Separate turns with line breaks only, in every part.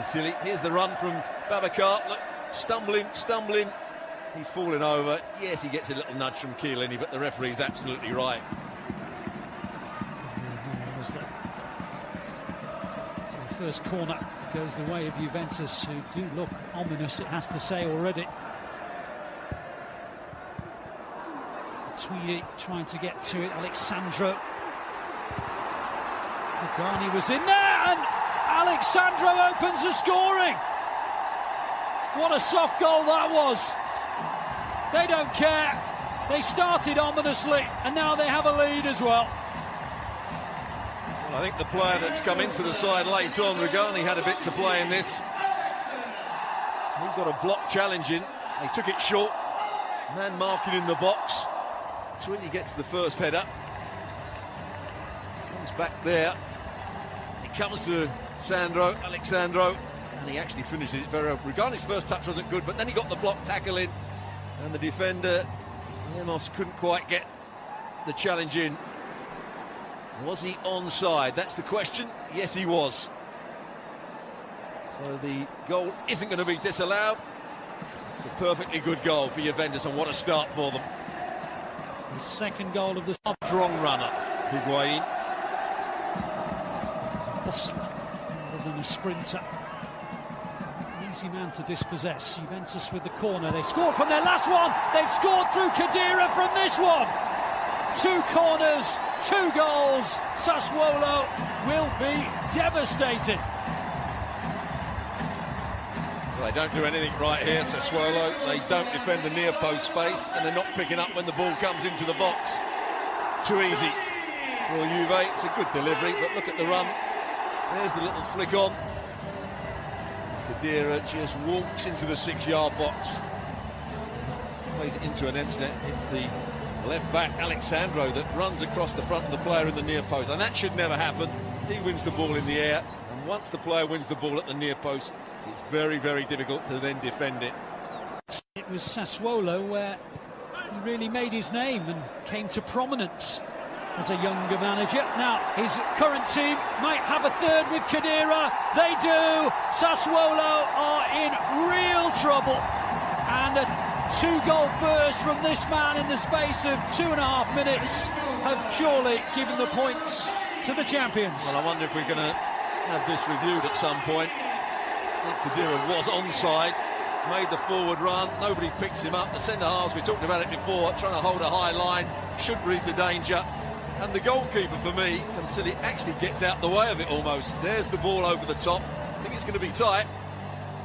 Silly. Here's the run from Babacar. Look, stumbling. He's falling over. Yes, he gets a little nudge from Chiellini, but the referee's absolutely right.
So the first corner goes the way of Juventus, who do look ominous, it has to say, already. Tweedy trying to get to it. Alexandro. Pagani was in there, and Alexandro opens the scoring. What a soft goal that was. They don't care. They started ominously, and now they have a lead as well.
I think the player that's come into the side late on, Regani, had a bit to play in this. He got a block challenge in. He took it short. Man marking in the box. Tweedy gets the first header. Comes back there. It comes to Alexandro, and he actually finishes it very well. Regani's first touch wasn't good, but then he got the block tackle in, and the defender, Lemos, couldn't quite get the challenge in. Was he onside? That's the question. Yes, he was. So the goal isn't going to be disallowed. It's a perfectly good goal for Juventus, and what a start for them.
The second goal of the
strong runner, Higuain.
He's a bustler rather than a sprinter. An easy man to dispossess. Juventus with the corner. They scored from their last one. They've scored through Khedira from this one. 2 corners, 2 goals. Sassuolo will be devastated.
Well, they don't do anything right here, Sassuolo. They don't defend the near post space, and they're not picking up when the ball comes into the box. Too easy for Juve. It's a good delivery, but look at the run. There's the little flick on. Khedira just walks into the 6-yard box. Plays it into an empty net. It's the left back Alexandro that runs across the front of the player in the near post, and that should never happen. He wins the ball in the air, and once the player wins the ball at the near post, it's very, very difficult to then defend it.
It was Sassuolo where he really made his name and came to prominence as a younger manager. Now his current team might have a third with Khedira. They do. Sassuolo are in real trouble, and a 2-goal burst from this man in the space of 2.5 minutes have surely given the points to the champions.
Well, I wonder if we're going to have this reviewed at some point. I think Khedira was onside, made the forward run, nobody picks him up. The centre-halves, we talked about it before, trying to hold a high line, should read the danger. And the goalkeeper, for me, Cancilli, actually gets out the way of it almost. There's the ball over the top. I think it's going to be tight.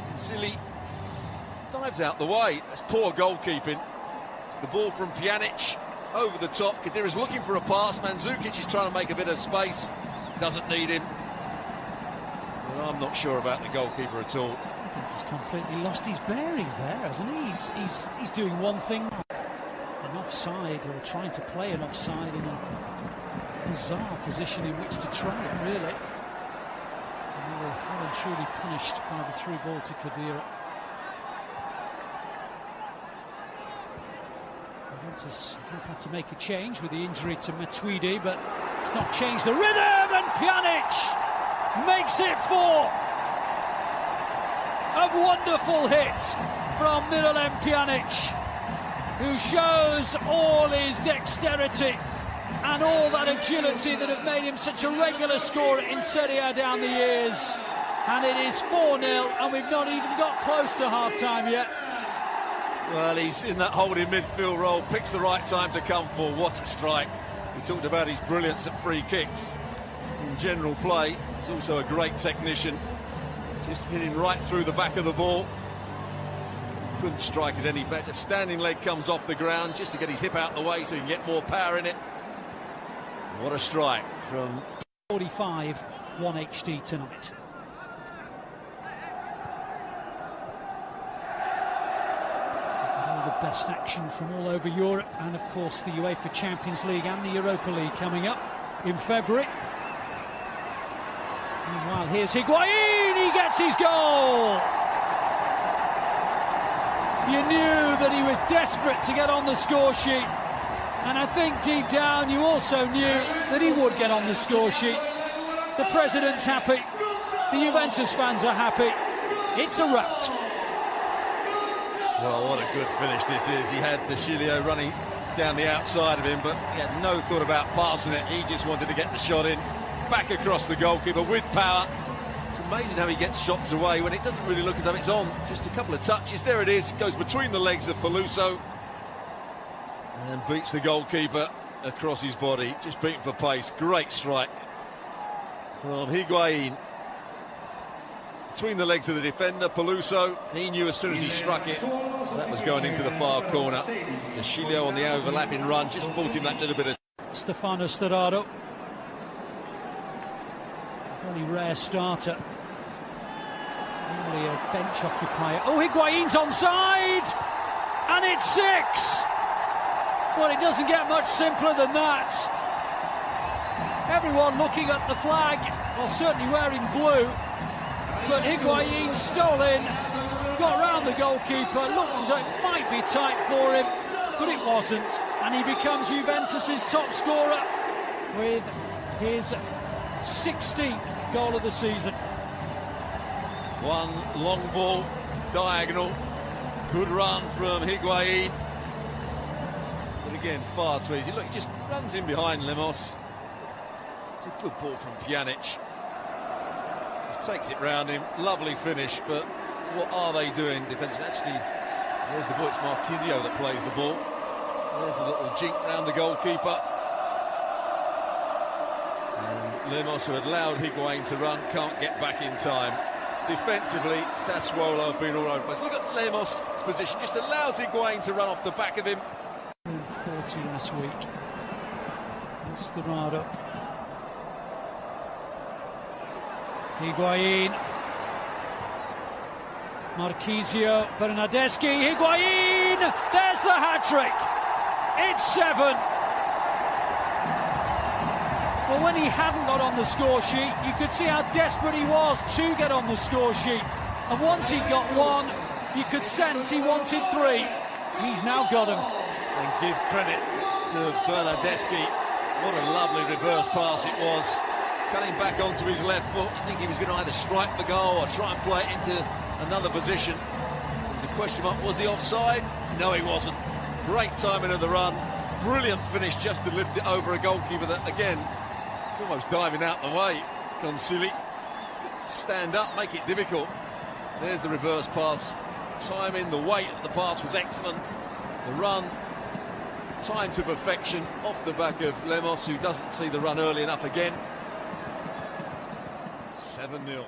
Cancilli dives out the way. That's poor goalkeeping. It's the ball from Pjanic over the top. Khedira's looking for a pass. Mandzukic is trying to make a bit of space. Doesn't need him. Well, I'm not sure about the goalkeeper at all.
I think he's completely lost his bearings there, hasn't he? He's doing one thing, an offside, or trying to play an offside in a bizarre position in which to try it, really. And they were well and truly punished by the through ball to Khedira. Juventus have had to make a change with the injury to Matuidi, but it's not changed the rhythm, and Pjanic makes it 4. A wonderful hit from Miralem Pjanic, who shows all his dexterity and all that agility that have made him such a regular scorer in Serie A down the years. And it is 4-0, and we've not even got close to half-time yet.
Well, he's in that holding midfield role, picks the right time to come for. What a strike. We talked about his brilliance at free kicks. In general play, he's also a great technician. Just hitting right through the back of the ball. Couldn't strike it any better. Standing leg comes off the ground just to get his hip out the way so he can get more power in it. What a strike from
45, 1 HD tonight. All the best action from all over Europe, and of course the UEFA Champions League and the Europa League coming up in February. Meanwhile, here's Higuain, he gets his goal! You knew that he was desperate to get on the score sheet, and I think deep down you also knew that he would get on the score sheet. The president's happy, The Juventus fans are happy. It's a rout.
Well, what a good finish this is. He had the Sassuolo running down the outside of him, but he had no thought about passing it. He just wanted to get the shot in, back across the goalkeeper with power. It's amazing how he gets shots away when it doesn't really look as though it's on. Just a couple of touches. There it is. Goes between the legs of Peluso and beats the goalkeeper across his body. Just beaten for pace. Great strike from Higuain. Between the legs of the defender, Peluso. He knew as soon as he struck it that was going into the far corner. The Sassuolo on the overlapping run just bought him that little bit of...
Stefano Sturaro. Very rare starter. Only a bench occupier. Oh, Higuain's onside! And it's 6! Well, it doesn't get much simpler than that. Everyone looking at the flag, well, certainly wearing blue. But Higuain stole in, got round the goalkeeper, looked as though it might be tight for him, but it wasn't. And he becomes Juventus' top scorer with his 16th goal of the season.
One long ball, diagonal, good run from Higuain. But again, far too easy. Look, he just runs in behind Lemos. It's a good ball from Pjanic. Takes it round him, lovely finish, but what are they doing defensively? Actually, there's the ball, it's Marquisio that plays the ball. There's a little jink round the goalkeeper. And Lemos, who had allowed Higuain to run, can't get back in time. Defensively, Sassuolo have been all over the place. Look at Lemos' position, just allows Higuain to run off the back of him.
14 this week. Sturaro. Higuain, Marquisio, Bernardeschi, Higuain, there's the hat-trick, it's 7. Well, when he hadn't got on the score sheet, you could see how desperate he was to get on the score sheet, and once he got 1, you could sense he wanted 3. He's now got them.
And give credit to Bernardeschi, what a lovely reverse pass it was. Cutting back onto his left foot. I think he was going to either strike the goal or try and play it into another position. There was a question mark, was he offside? No, he wasn't. Great timing of the run. Brilliant finish just to lift it over a goalkeeper that, again, is almost diving out the way. Consili. Stand up, make it difficult. There's the reverse pass. Timing, the weight of the pass was excellent. The run, time to perfection off the back of Lemos, who doesn't see the run early enough again. 7-0.